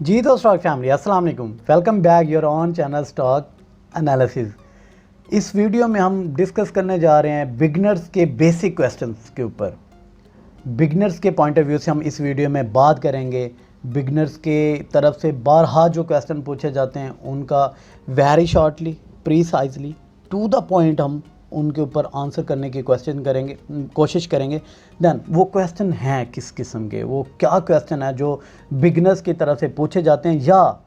जी तो stock family अस्सलाम वालेकुम, welcome back your on channel stock analysis. इस वीडियो में हम डिस्कस करने जा रहे हैं बिगनर्स के बेसिक क्वेश्चंस के ऊपर। बिगनर्स के पॉइंट ऑफ व्यू से हम इस वीडियो में बात करेंगे। बिगनर्स के तरफ से बारहा जो क्वेश्चन पूछे जाते हैं उनका very shortly, precisely, to the point हम उनके ऊपर आंसर करने की कोशिश करेंगे। देन वो क्वेश्चन हैं किस किस्म के, वो क्या क्वेश्चन है जो बिगनर्स की तरफ से पूछे जाते हैं, या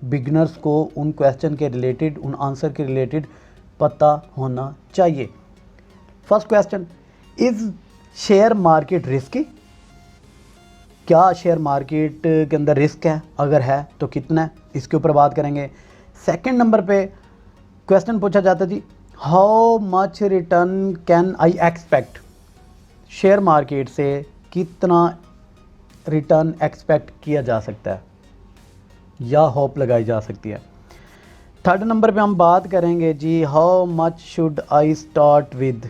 बिगनर्स को उन क्वेश्चन के रिलेटेड, उन आंसर के रिलेटेड पता होना चाहिए। First question, is share market risky? क्या शेयर मार्केट के अंदर रिस्क है? अगर है तो कितना है, इसके ऊपर बात करेंगे। सेकंड नंबर पे क्वेश्चन पूछा जाता है जी, how much return can I expect? Share market से कितना रिटर्न एक्सपेक्ट किया जा सकता है या होप लगाई जा सकती है। थर्ड नंबर पे हम बात करेंगे जी, how much should I start with?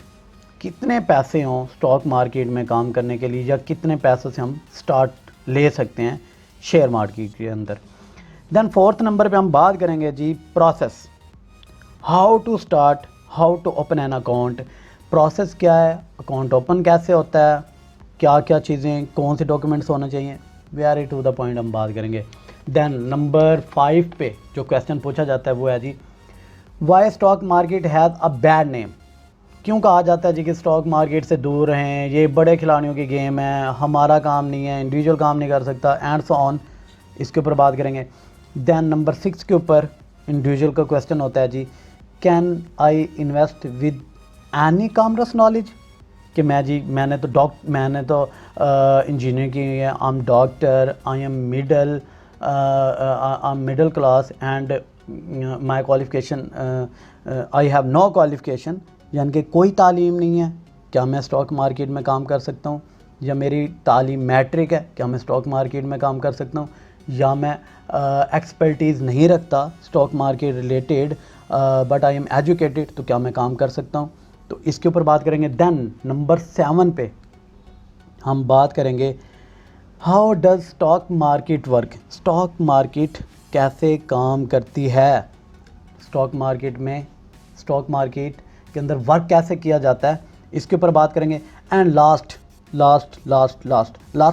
कितने पैसे हों स्टॉक मार्केट में काम करने के लिए, या कितने पैसों से हम स्टार्ट ले सकते हैं शेयर मार्केट के अंदर। देन फोर्थ नंबर पे हम बात करेंगे जी, process, how to start, how to open an account. Process क्या है, अकाउंट ओपन कैसे होता है, क्या क्या चीज़ें, कौन से डॉक्यूमेंट्स होने चाहिए, वेरी टू द पॉइंट हम बात करेंगे। देन नंबर 5 पे जो क्वेश्चन पूछा जाता है वो है जी, why stock market has a bad name? क्यों कहा जाता है जी कि स्टॉक मार्केट से दूर रहें, ये बड़े खिलाड़ियों की गेम है, हमारा काम नहीं है, इंडिविजुअल काम नहीं कर सकता, एंड सो ऑन। इसके ऊपर बात करेंगे। देन नंबर 6 के ऊपर इंडिविजुअल का क्वेश्चन होता है जी, can I invest with any commerce knowledge? कि मैंने तो इंजीनियरिंग की है, I am doctor, I am middle class and my qualification, I have no qualification, यानी कि कोई तालीम नहीं है, क्या मैं स्टॉक मार्केट में काम कर सकता हूँ? या मेरी तालीम मैट्रिक है, क्या मैं स्टॉक मार्केट में काम कर सकता हूँ? या मैं एक्सपर्टीज़ नहीं रखता stock market related, but I am educated, तो क्या मैं काम कर सकता हूँ? तो इसके ऊपर बात करेंगे। देन नंबर 7 पे हम बात करेंगे, how does stock market work? Stock market कैसे काम करती है? स्टॉक मार्केट के अंदर वर्क कैसे किया जाता है, इसके ऊपर बात करेंगे। एंड लास्ट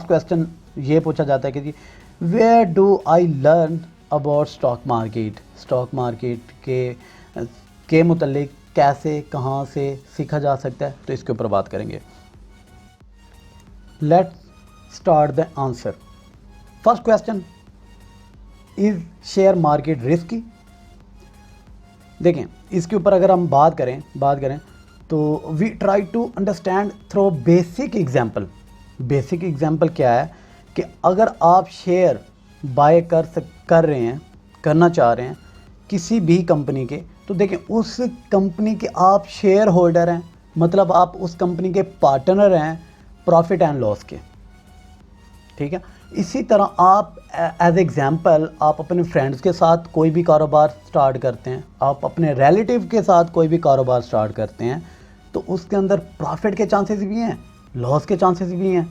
क्वेश्चन ये पूछा जाता है कि जी, where do I learn about stock market? Stock market के मुतालिक कैसे, कहाँ से सीखा जा सकता है, तो इसके ऊपर बात करेंगे। Let's start the answer. First question, is share market risky? देखें, इसके ऊपर अगर हम बात करें तो we try to understand through basic example. Basic example क्या है कि अगर आप शेयर बाय करना चाह रहे हैं किसी भी कंपनी के, तो देखें उस कंपनी के आप शेयर होल्डर हैं, मतलब आप उस कंपनी के पार्टनर हैं प्रॉफिट एंड लॉस के, ठीक है। इसी तरह आप एज एग्जांपल आप अपने फ्रेंड्स के साथ कोई भी कारोबार स्टार्ट करते हैं, आप अपने रिलेटिव के साथ कोई भी कारोबार स्टार्ट करते हैं, तो उसके अंदर प्रॉफिट के चांसेस भी हैं, लॉस के चांसेस भी हैं।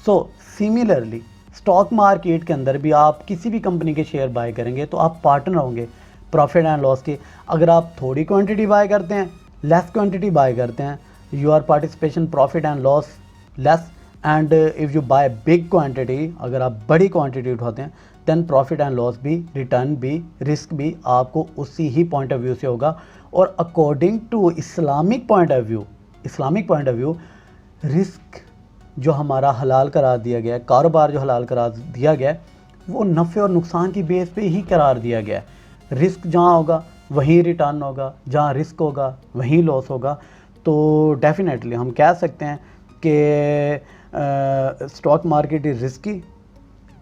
सो सिमिलरली स्टॉक मार्केट के अंदर भी आप किसी भी कंपनी के शेयर बाय करेंगे तो आप पार्टनर होंगे प्रॉफिट एंड लॉस के। अगर आप थोड़ी क्वांटिटी बाय करते हैं, लेस क्वांटिटी बाय करते हैं, your participation profit and loss less, and if you buy big quantity, अगर आप बड़ी क्वांटिटी उठाते हैं, देन प्रॉफिट एंड लॉस भी, रिटर्न भी, रिस्क भी आपको उसी ही पॉइंट ऑफ व्यू से होगा। और according to Islamic point of view risk जो हमारा हलाल करार दिया गया है, कारोबार जो हलाल करार दिया गया है, वो नफ़े और नुकसान की बेस पे ही करार दिया गया है। रिस्क जहाँ होगा वहीं रिटर्न होगा, जहाँ रिस्क होगा वहीं लॉस होगा। तो डेफिनेटली हम कह सकते हैं कि स्टॉक मार्केट इज़ रिस्की,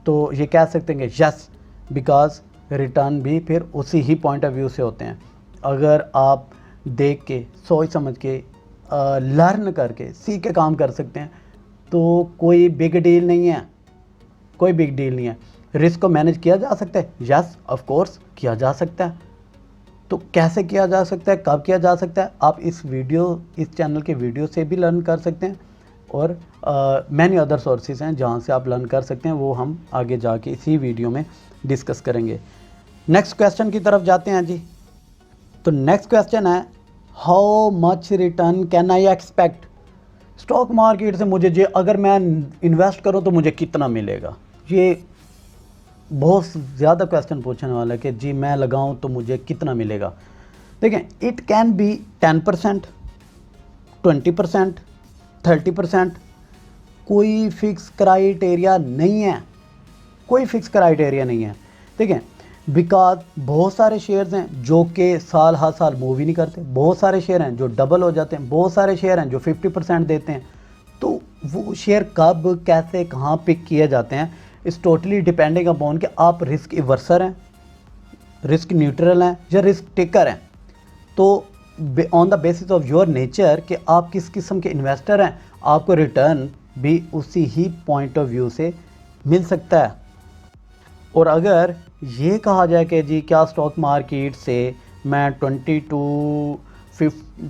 तो ये कह सकते हैं कि यस, बिकॉज रिटर्न भी फिर उसी ही पॉइंट ऑफ व्यू से होते हैं। अगर आप देख के, सोच समझ के, लर्न करके, सीख के काम कर सकते हैं, तो कोई बिग डील नहीं है। रिस्क को मैनेज किया जा सकता है, यस ऑफ कोर्स किया जा सकता है। तो कैसे किया जा सकता है, कब किया जा सकता है, आप इस चैनल के वीडियो से भी लर्न कर सकते हैं। और मैनी अदर सोर्सेज हैं जहाँ से आप लर्न कर सकते हैं, वो हम आगे जाके इसी वीडियो में डिस्कस करेंगे। नेक्स्ट क्वेश्चन की तरफ जाते हैं जी। तो नेक्स्ट क्वेश्चन है, how much return can I expect? Stock market से मुझे जो, अगर मैं इन्वेस्ट करूं तो मुझे कितना मिलेगा? ये बहुत ज़्यादा क्वेश्चन पूछने वाला है कि जी मैं लगाऊं तो मुझे कितना मिलेगा। देखें, इट कैन बी 10%, 20%, 30%। कोई फिक्स क्राइटेरिया नहीं है, कोई फिक्स क्राइटेरिया नहीं है। देखें, बिकॉज बहुत सारे शेयर्स हैं जो कि साल हर साल मूव ही नहीं करते, बहुत सारे शेयर हैं जो डबल हो जाते हैं, बहुत सारे शेयर हैं जो 50% देते हैं। तो वो शेयर कब, कैसे, कहाँ पिक किए जाते हैं, इस टोटली डिपेंडिंग अपॉन कि आप रिस्क इवर्सर हैं, रिस्क न्यूट्रल हैं या रिस्क टेकर हैं। तो on the basis of your nature कि आप किस किस्म के इन्वेस्टर हैं, आपको रिटर्न भी उसी ही पॉइंट ऑफ व्यू से मिल सकता है। और अगर ये कहा जाए कि जी क्या स्टॉक मार्केट से मैं 20 to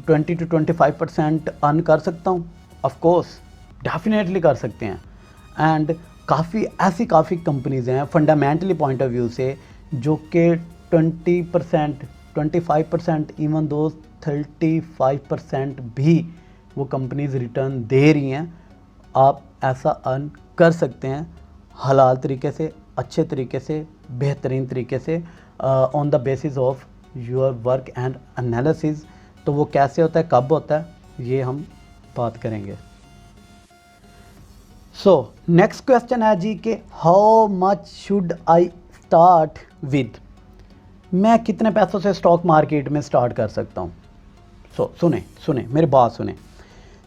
25% अर्न कर सकता हूँ? ऑफ कोर्स, डेफिनेटली कर सकते हैं। एंड काफ़ी कंपनीज हैं फंडामेंटली पॉइंट ऑफ व्यू से जो कि 20%, 25%, इवन दो 35% भी वो कंपनीज रिटर्न दे रही हैं। आप ऐसा अर्न कर सकते हैं हलाल तरीके से, अच्छे तरीके से, बेहतरीन तरीके से, on the basis of your work and analysis. तो वो कैसे होता है, कब होता है, ये हम बात करेंगे। सो नेक्स्ट क्वेश्चन है जी कि how much should I start with? मैं कितने पैसों से स्टॉक मार्केट में स्टार्ट कर सकता हूँ? सुने मेरी बात सुने।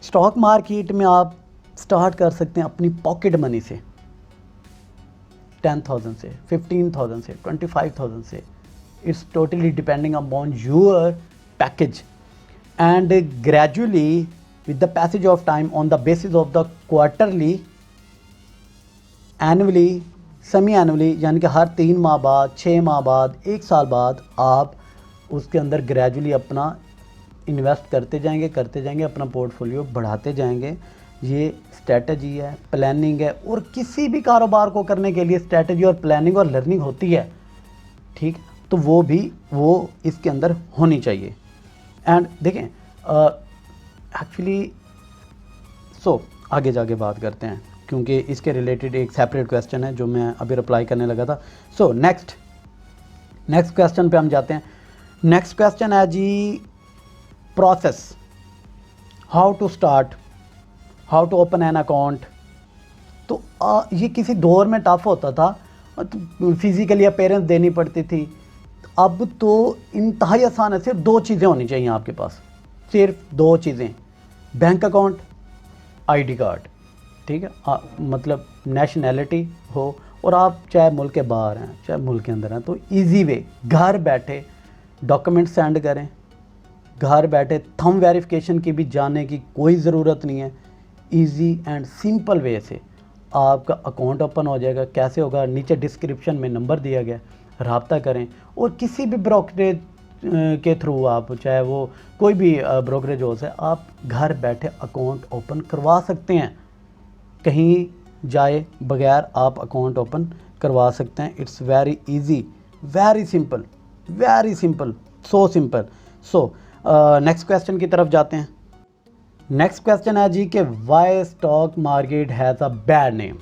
स्टॉक मार्केट में आप स्टार्ट कर सकते हैं अपनी पॉकेट मनी से, 10,000 से, 15,000 से, 25,000 से। It's totally depending upon your package and gradually with the passage of time on the basis of the quarterly, annually, semi annually, यानी कि हर 3 माह बाद, 6 माह बाद, 1 साल बाद आप उसके अंदर ग्रेजुअली अपना इन्वेस्ट करते जाएंगे, अपना पोर्टफोलियो बढ़ाते जाएंगे। ये स्ट्रेटजी है, प्लानिंग है, और किसी भी कारोबार को करने के लिए स्ट्रेटजी और प्लानिंग और लर्निंग होती है, ठीक? तो वो इसके अंदर होनी चाहिए। एंड देखें, एक्चुअली आगे जाके बात करते हैं क्योंकि इसके रिलेटेड एक सेपरेट क्वेश्चन है जो मैं अभी रिप्लाई करने लगा था। नेक्स्ट क्वेश्चन पे हम जाते हैं। नेक्स्ट क्वेश्चन है जी, process, how to start, how to open an account. तो ये किसी दौर में टफ होता था, फिजिकली अपीयरेंस देनी पड़ती थी। अब तो इंतहाई आसान है, सिर्फ 2 चीज़ें होनी चाहिए आपके पास, सिर्फ 2 चीज़ें, बैंक अकाउंट, आईडी कार्ड, ठीक है? मतलब नेशनैलिटी हो, और आप चाहे मुल्क के बाहर हैं चाहे मुल्क के अंदर हैं, तो इजी वे, घर बैठे डॉक्यूमेंट सेंड करें, घर बैठे थंब वेरिफिकेशन की भी जाने की कोई ज़रूरत नहीं है। इजी एंड सिंपल वे से आपका अकाउंट ओपन हो जाएगा। कैसे होगा? नीचे डिस्क्रिप्शन में नंबर दिया गया, रब्ता करें, और किसी भी ब्रोकरेज के थ्रू आप, चाहे वो कोई भी ब्रोकरेज हो से, आप घर बैठे अकाउंट ओपन करवा सकते हैं। कहीं जाए बगैर आप अकाउंट ओपन करवा सकते हैं। It's very easy, very simple, so simple. Next question की तरफ जाते हैं। नेक्स्ट क्वेश्चन है जी कि Y stock market has a bad name?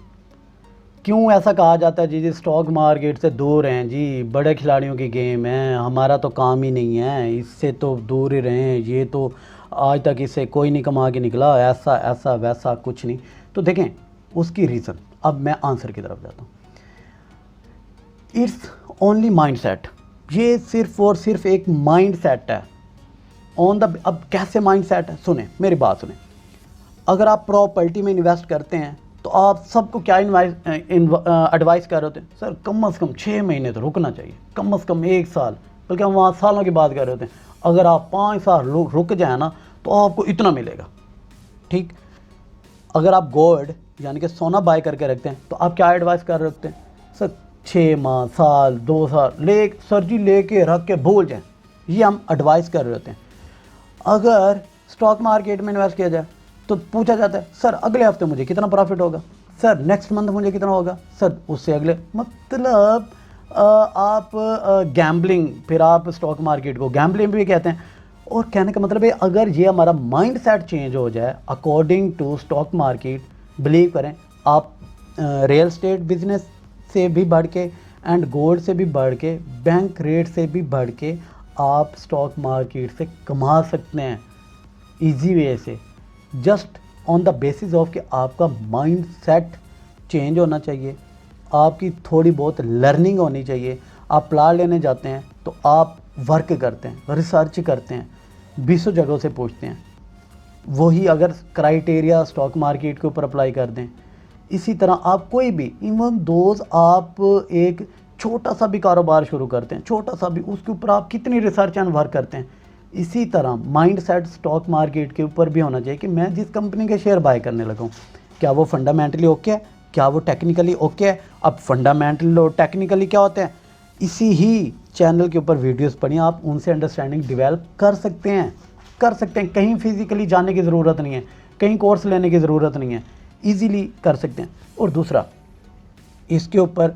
क्यों ऐसा कहा जाता है जी स्टॉक मार्केट से दूर हैं जी, बड़े खिलाड़ियों की गेम है, हमारा तो काम ही नहीं है, इससे तो दूर ही रहें, ये तो आज तक इससे कोई नहीं कमा के निकला, ऐसा वैसा कुछ नहीं। तो देखें उसकी रीज़न, अब मैं आंसर की तरफ जाता हूँ। इट्स ओनली माइंड सेट, ये सिर्फ और सिर्फ एक माइंड सेट है अब कैसे माइंड सेट है? सुने मेरी बात सुने। अगर आप प्रॉपर्टी में इन्वेस्ट करते हैं तो आप सबको क्या एडवाइस कर रहे होते हैं? सर कम से कम 6 महीने तो रुकना चाहिए, कम से कम 1 साल, बल्कि हम वहाँ सालों की बात कर रहे होते हैं। अगर आप 5 साल रुक जाए ना तो आपको इतना मिलेगा, ठीक? अगर आप गोल्ड यानी कि सोना बाय करके रखते हैं तो आप क्या एडवाइस कर रहे होते हैं? सर 6 माह, साल, 2 साल सर जी लेके रख के भूल जाएं, ये हम एडवाइस कर रहे होते हैं। अगर स्टॉक मार्केट में इन्वेस्ट किया जाए तो तो पूछा जाता है सर अगले हफ्ते मुझे कितना प्रॉफिट होगा, सर नेक्स्ट मंथ मुझे कितना होगा, सर उससे अगले, मतलब आप गैम्बलिंग, फिर आप स्टॉक मार्केट को गैम्बलिंग भी कहते हैं। और कहने का मतलब है अगर ये हमारा माइंड सेट चेंज हो जाए according to stock market, believe करें आप रियल एस्टेट बिजनेस से भी बढ़ के एंड गोल्ड से भी बढ़ के, बैंक रेट से भी बढ़ के आप स्टॉक मार्केट से कमा सकते हैं इजी वे से, just on the basis of कि आपका माइंड सेट चेंज होना चाहिए, आपकी थोड़ी बहुत लर्निंग होनी चाहिए। आप प्लाट लेने जाते हैं तो आप वर्क करते हैं, रिसर्च करते हैं, 20 जगहों से पूछते हैं, वही अगर क्राइटेरिया स्टॉक मार्केट के ऊपर अप्लाई कर दें। इसी तरह आप कोई भी, इवन दोज आप एक छोटा सा भी कारोबार शुरू करते हैं, छोटा सा भी, उसके ऊपर आप कितनी रिसर्च एंड वर्क करते हैं। इसी तरह माइंड सेट स्टॉक मार्केट के ऊपर भी होना चाहिए कि मैं जिस कंपनी के शेयर बाय करने लगा हूँ, क्या वो फंडामेंटली ओके है, क्या वो टेक्निकली ओके है। अब फंडामेंटल और टेक्निकली क्या होते हैं, इसी ही चैनल के ऊपर वीडियोस पढ़िए, आप उनसे अंडरस्टैंडिंग डेवलप कर सकते हैं, कहीं फिजिकली जाने की ज़रूरत नहीं है, कहीं कोर्स लेने की ज़रूरत नहीं है, इजीली कर सकते हैं। और दूसरा, इसके ऊपर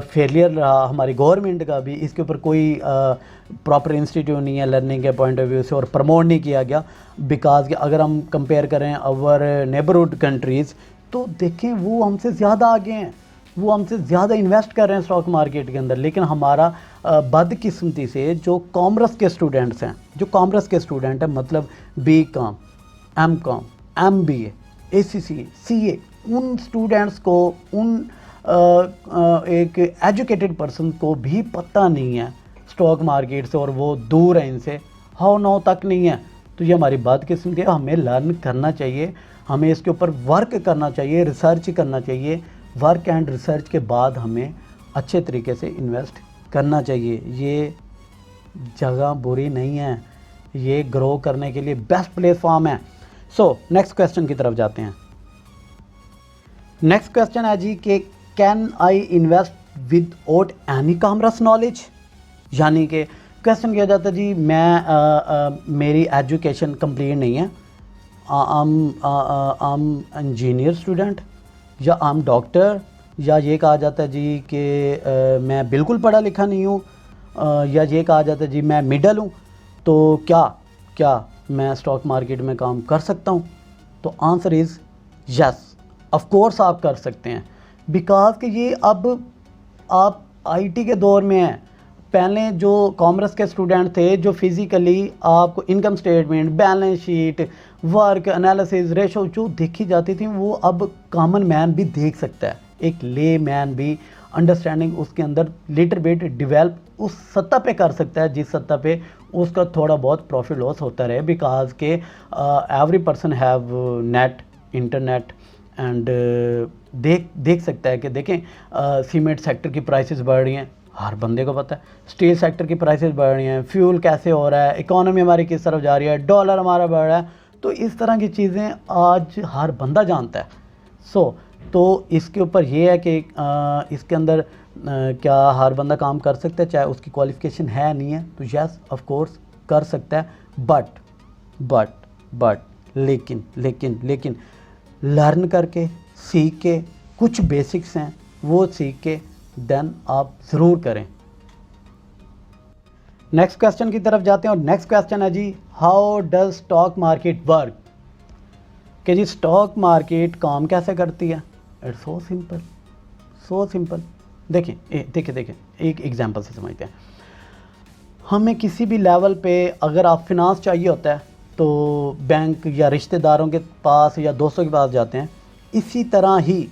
फेलियर रहा हमारी गवर्नमेंट का भी, इसके ऊपर कोई प्रॉपर इंस्टीट्यूट नहीं है लर्निंग के पॉइंट ऑफ व्यू से, और प्रमोट नहीं किया गया बिकॉज अगर हम कंपेयर करें अवर नेबरहुड कंट्रीज़ तो देखें वो हमसे ज़्यादा आगे हैं, वो हमसे ज़्यादा इन्वेस्ट कर रहे हैं स्टॉक मार्केट के अंदर। लेकिन हमारा बदकिस्मती से जो कॉमर्स के स्टूडेंट्स हैं, जो कॉमर्स के स्टूडेंट हैं, मतलब BCom, MCom, MBA, ACCA, CA, उन स्टूडेंट्स को, उन एक एजुकेटेड पर्सन को भी पता नहीं है स्टॉक मार्केट से, और वो दूर है इनसे, हाउ नो तक नहीं है। तो ये हमारी बदकिस्मती है, हमें लर्न करना चाहिए, हमें इसके ऊपर वर्क करना चाहिए, रिसर्च करना चाहिए, वर्क एंड रिसर्च के बाद हमें अच्छे तरीके से इन्वेस्ट करना चाहिए। ये जगह बुरी नहीं है, ये ग्रो करने के लिए बेस्ट प्लेटफॉर्म है। सो नेक्स्ट क्वेश्चन की तरफ जाते हैं। नेक्स्ट क्वेश्चन है जी कि can I invest without any commerce knowledge, यानी कि क्वेश्चन किया जाता है जी मैं मेरी एजुकेशन कंप्लीट नहीं है, आम इंजीनियर स्टूडेंट या आम डॉक्टर, या ये कहा जाता है जी कि मैं बिल्कुल पढ़ा लिखा नहीं हूँ, या ये कहा जाता है जी मैं मिडल हूँ, तो क्या मैं स्टॉक मार्केट में काम कर सकता हूँ। तो answer is yes, of course आप कर सकते हैं, बिकॉज कि ये अब आप IT के दौर में हैं। पहले जो कॉमर्स के स्टूडेंट थे, जो फिज़िकली आपको income statement, balance sheet, work analysis, ratio जो देखी जाती थी, वो अब कॉमन मैन भी देख सकता है, एक ले मैन भी अंडरस्टैंडिंग उसके अंदर लिटिल बिट डेवलप उस सतह पे कर सकता है जिस सतह पे उसका थोड़ा बहुत प्रॉफिट लॉस होता रहे, बिकॉज के every person have net, internet and देख सकता है कि देखें सीमेंट सेक्टर की प्राइसेस बढ़ रही हैं, हर बंदे को पता है, स्टील सेक्टर की प्राइसेस बढ़ रही हैं, फ्यूल कैसे हो रहा है, इकोनॉमी हमारी किस तरफ जा रही है, डॉलर हमारा बढ़ रहा है, तो इस तरह की चीज़ें आज हर बंदा जानता है। तो इसके ऊपर ये है कि इसके अंदर क्या हर बंदा काम कर सकता है, चाहे उसकी क्वालिफ़िकेशन है नहीं है, तो यस ऑफ कोर्स कर सकता है, बट लेकिन लर्न करके, सीख के, कुछ बेसिक्स हैं वो सीख के देन आप ज़रूर करें। नेक्स्ट क्वेश्चन की तरफ जाते हैं, और नेक्स्ट क्वेश्चन है जी how does stock market work, कि जी स्टॉक मार्केट काम कैसे करती है। It's so simple. देखें एक एग्जांपल से समझते हैं। हमें किसी भी लेवल पे अगर आप फिनांस चाहिए होता है तो बैंक या रिश्तेदारों के पास या दोस्तों के पास जाते हैं। इसी तरह ही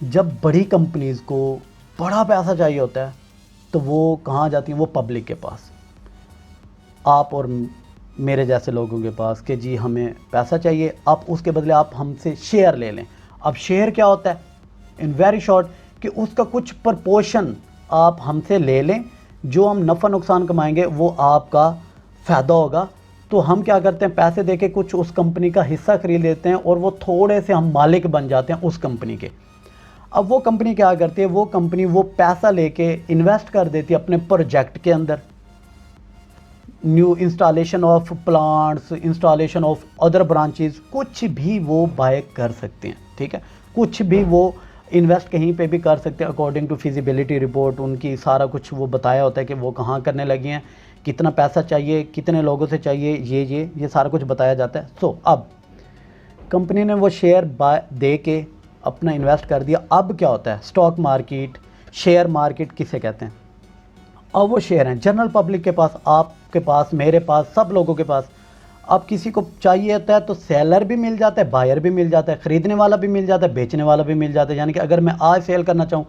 जब बड़ी कंपनीज़ को बड़ा पैसा चाहिए होता है तो वो कहाँ जाती हैं, वो पब्लिक के पास, आप और मेरे जैसे लोगों के पास, कि जी हमें पैसा चाहिए, आप उसके बदले आप हमसे शेयर ले लें। अब शेयर क्या होता है, इन वेरी शॉर्ट, कि उसका कुछ प्रपोर्शन आप हमसे ले लें, जो हम नफ़ा नुकसान कमाएंगे वो आपका फ़ायदा होगा। तो हम क्या करते हैं, पैसे देके कुछ उस कंपनी का हिस्सा खरीद लेते हैं और वो थोड़े से हम मालिक बन जाते हैं उस कंपनी के। अब वो कंपनी क्या करती है, वो कंपनी वो पैसा लेके इन्वेस्ट कर देती है अपने प्रोजेक्ट के अंदर। New installation of plants, installation of other branches, कुछ भी वो बाय कर सकते हैं, ठीक है। कुछ भी वो इन्वेस्ट कहीं पे भी कर सकते हैं अकॉर्डिंग टू फिजिबिलिटी रिपोर्ट, उनकी सारा कुछ वो बताया होता है कि वो कहाँ करने लगी हैं, कितना पैसा चाहिए, कितने लोगों से चाहिए, ये सारा कुछ बताया जाता है। सो अब कंपनी ने वो शेयर बाय दे के अपना इन्वेस्ट कर दिया। अब क्या होता है, स्टॉक मार्केट, शेयर मार्केट किसे कहते हैं? अब वो शेयर हैं जनरल पब्लिक के पास, आपके पास, मेरे पास, सब लोगों के पास। अब किसी को चाहिए होता है तो सेलर भी मिल जाता है, बायर भी मिल जाता है, ख़रीदने वाला भी मिल जाता है, बेचने वाला भी मिल जाता है। यानी कि अगर मैं आज सेल करना चाहूँ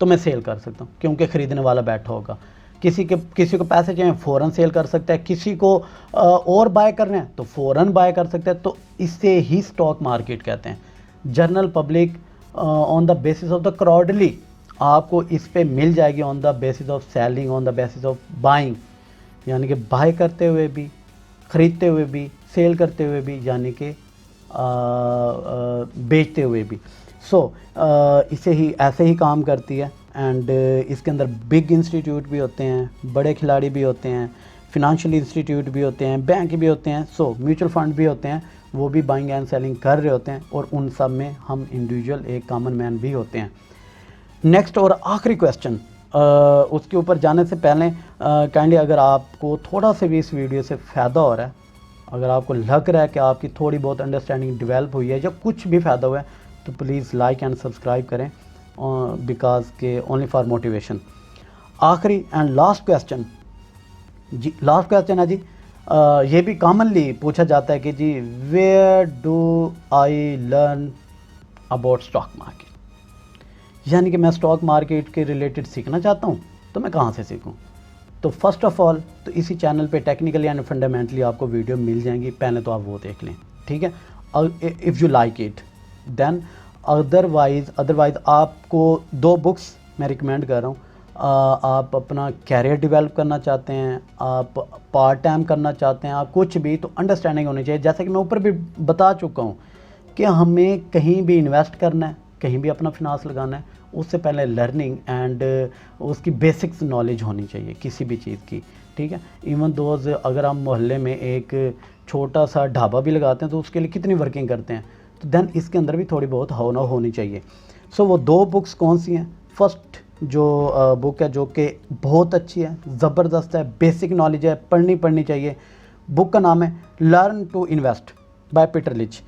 तो मैं सेल कर सकता हूँ क्योंकि ख़रीदने वाला बैठा होगा। किसी को पैसे चाहिए फ़ौरन सेल कर सकता है, किसी को और बाय करना है तो फ़ौरन बाय कर सकता है। तो इससे ही स्टॉक मार्केट कहते हैं। General public on the basis of the crowdly आपको इस पे मिल जाएगी, on the basis of selling, on the basis of buying, यानी कि बाय करते हुए भी, ख़रीदते हुए भी, सेल करते हुए भी, यानी कि बेचते हुए भी। इसे ही ऐसे ही काम करती है। एंड इसके अंदर बिग इंस्टीट्यूट भी होते हैं, बड़े खिलाड़ी भी होते हैं, फिनंशियल इंस्टीट्यूट भी होते हैं, बैंक भी होते हैं, म्यूचुअल फंड भी होते हैं, वो भी बाइंग एंड सेलिंग कर रहे होते हैं। और उन सब में हम इंडिविजुअल एक कॉमन मैन भी होते हैं। नेक्स्ट और आखिरी क्वेश्चन, उसके ऊपर जाने से पहले काइंडली अगर आपको थोड़ा से भी इस वीडियो से फ़ायदा हो रहा है, अगर आपको लग रहा है कि आपकी थोड़ी बहुत अंडरस्टैंडिंग डेवलप हुई है या कुछ भी फ़ायदा हुआ है, तो प्लीज़ लाइक एंड सब्सक्राइब करें, बिकॉज के ओनली फॉर मोटिवेशन। आखिरी एंड लास्ट क्वेश्चन जी, लास्ट क्वेश्चन है जी, ये भी कॉमनली पूछा जाता है कि जी where do I learn about stock market, यानी कि मैं स्टॉक मार्केट के रिलेटेड सीखना चाहता हूँ तो मैं कहाँ से सीखूँ? तो फर्स्ट ऑफ़ ऑल तो इसी चैनल पे टेक्निकली एंड फंडामेंटली आपको वीडियो मिल जाएंगी, पहले तो आप वो देख लें, ठीक है। If you like it then, otherwise आपको 2 बुक्स मैं रिकमेंड कर रहा हूँ। आप अपना कैरियर डेवलप करना चाहते हैं, आप पार्ट टाइम करना चाहते हैं, आप कुछ भी, तो अंडरस्टैंडिंग होनी चाहिए। जैसा कि मैं ऊपर भी बता चुका हूँ कि हमें कहीं भी इन्वेस्ट करना है, कहीं भी अपना फिनांस लगाना है, उससे पहले लर्निंग एंड उसकी बेसिक्स नॉलेज होनी चाहिए किसी भी चीज़ की, ठीक है। इवन दोज अगर हम मोहल्ले में एक छोटा सा ढाबा भी लगाते हैं तो उसके लिए कितनी वर्किंग करते हैं, तो देन इसके अंदर भी थोड़ी बहुत होनी चाहिए। वो 2 बुक्स कौन सी हैं? फर्स्ट जो बुक है जो कि बहुत अच्छी है, ज़बरदस्त है, बेसिक नॉलेज है, पढ़नी चाहिए। बुक का नाम है learn to invest by Peter Lynch.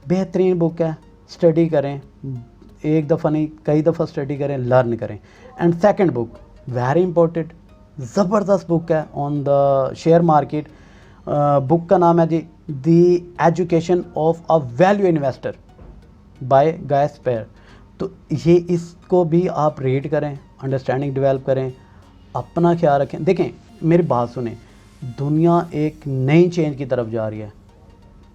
बेहतरीन बुक है, स्टडी करें, एक दफ़ा नहीं कई दफ़ा स्टडी करें, लर्न करें। And second book very important, ज़बरदस्त बुक है on the share market. Book का नाम है जी the education of a value investor by Guy Spier. तो ये इसको भी आप रीड करें, अंडरस्टैंडिंग डेवलप करें, अपना ख्याल रखें। देखें मेरी बात सुने, दुनिया एक नई चेंज की तरफ जा रही है,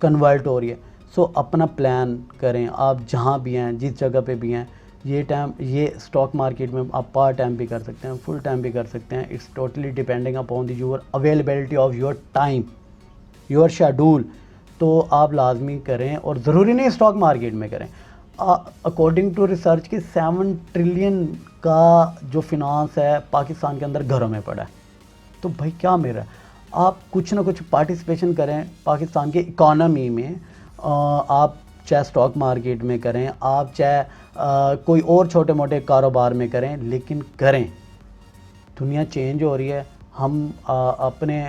कन्वर्ट हो रही है। अपना प्लान करें, आप जहाँ भी हैं, जिस जगह पे भी हैं, ये स्टॉक मार्केट में आप पार्ट टाइम भी कर सकते हैं, फुल टाइम भी कर सकते हैं। It's totally depending upon the your availability of your time, your schedule. तो आप लाजमी करें, और ज़रूरी नहीं स्टॉक मार्केट में करें। अकॉर्डिंग टू रिसर्च कि 7 ट्रिलियन का जो फिनांस है पाकिस्तान के अंदर घरों में पड़ा है। तो भाई क्या मेरा, आप कुछ ना कुछ पार्टिसिपेशन करें पाकिस्तान की इकॉनमी में। आप चाहे स्टॉक मार्केट में करें, आप चाहे कोई और छोटे मोटे कारोबार में करें, लेकिन करें। दुनिया चेंज हो रही है। हम अपने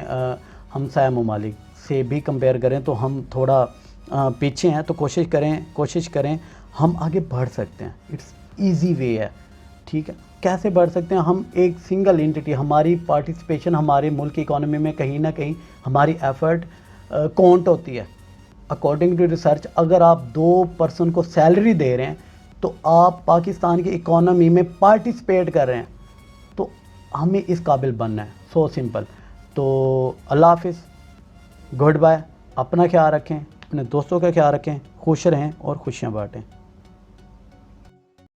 हमसाया ममालिक से भी कंपेयर करें तो हम थोड़ा पीछे हैं। तो कोशिश करें हम आगे बढ़ सकते हैं। इट्स इजी वे है, ठीक है। कैसे बढ़ सकते हैं? हम एक सिंगल एंटिटी, हमारी पार्टिसिपेशन हमारे मुल्क की इकॉनमी में कहीं ना कहीं हमारी एफर्ट काउंट होती है। अकॉर्डिंग टू रिसर्च अगर आप 2 पर्सन को सैलरी दे रहे हैं तो आप पाकिस्तान की इकॉनमी में पार्टिसिपेट कर रहे हैं। तो हमें इस काबिल बनना है, सो सिंपल। तो अल्लाह हाफिज़, गुड बाय। अपना ख्याल रखें, अपने दोस्तों का ख्याल रखें, खुश रहें और खुशियाँ बांटें।